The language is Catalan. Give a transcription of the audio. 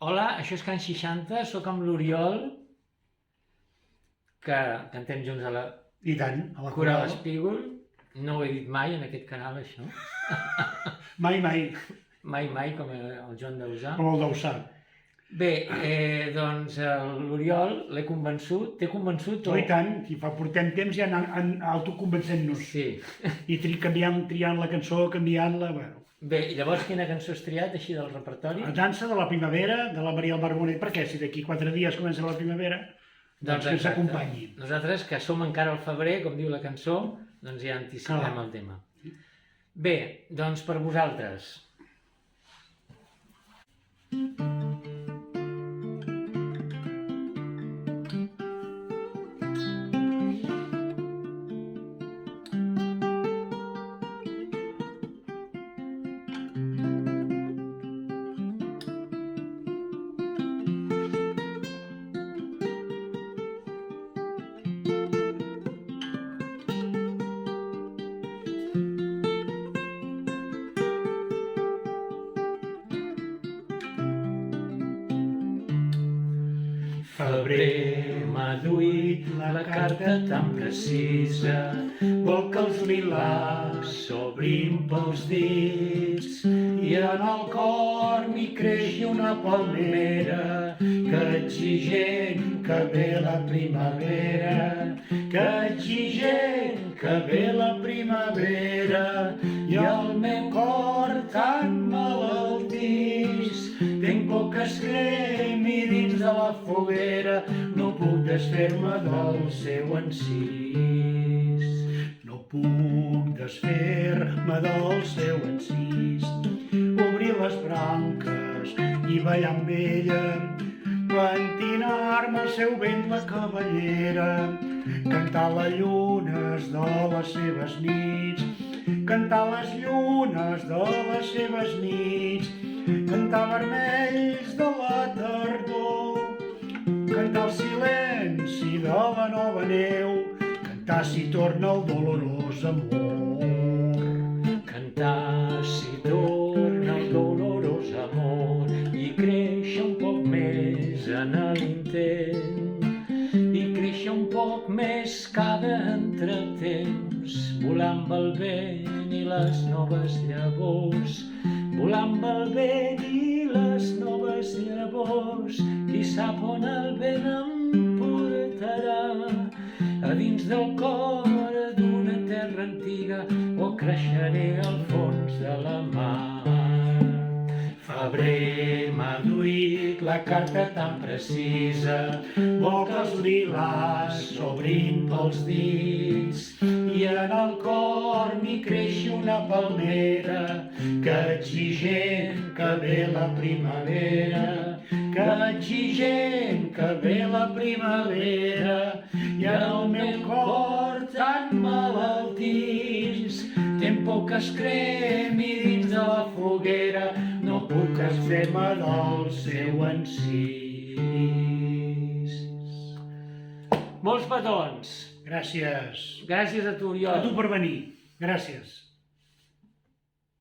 Hola, això és Can 60, sóc amb l'Oriol, que cantem junts a la I tant, a la Coral coral. Espígol. No ho he dit mai en aquest canal, això. Mai, mai, Mai, com el Joan Dausà. com el d'Ossà. Bé, doncs l'Oriol l'he convençut, t'he convençut o... I tant, i portem temps ja en autoconvencent-nos. Sí. I triant la cançó, canviant-la, bueno. Bé, i llavors quina cançó has triat, així del repertori? La dansa de la primavera, de la Maria Barbonet, perquè si d'aquí 4 dies comença la primavera, doncs que ens exacte. acompanyi. Nosaltres, que som encara al febrer, com diu la cançó, doncs ja anticipem el tema. Bé, doncs per vosaltres. Febrer m'ha duit la carta tan precisa, vol que els lilàs s'obrin pels dits i en el cor m'hi creixi una palmera que exigent que ve la primavera, que exigent que ve la primavera i el meu cor tan malaltís tinc por que es cremi dins de la foguera, no puc desfer-me del seu encís. No puc desfer-me del seu encís. Obrir les branques i ballar amb ella, pentinar-me al seu vent la cabellera, cantar les llunes de les seves nits, cantar les llunes de les seves nits, cantar vermells de la tardor, cantar el silenci de la nova neu, cantar si torna el dolorós amor. Cantar si torna el dolorós amor i créixer un poc més en l'intent, i créixer un poc més cada entretemps, volar amb el vent i les noves llavors, volar amb el vent i les noves llavors, qui sap on el vent em portarà, a dins del cor d'una terra antiga o creixeré al fons de la mar. Febrer m'ha duit la carta tan precisa, vol que els lilàs s'obrin pels dits i en el cor m'hi creixi una palmera que exigent que ve la primavera, que exigent que ve la primavera i en el meu cor tan malaltís tinc por que es cremi dins de la foguera, no puc desfer-me del seu encís. Molts petons. Gràcies. Gràcies a tu, Oriol. A tu per venir. Gràcies.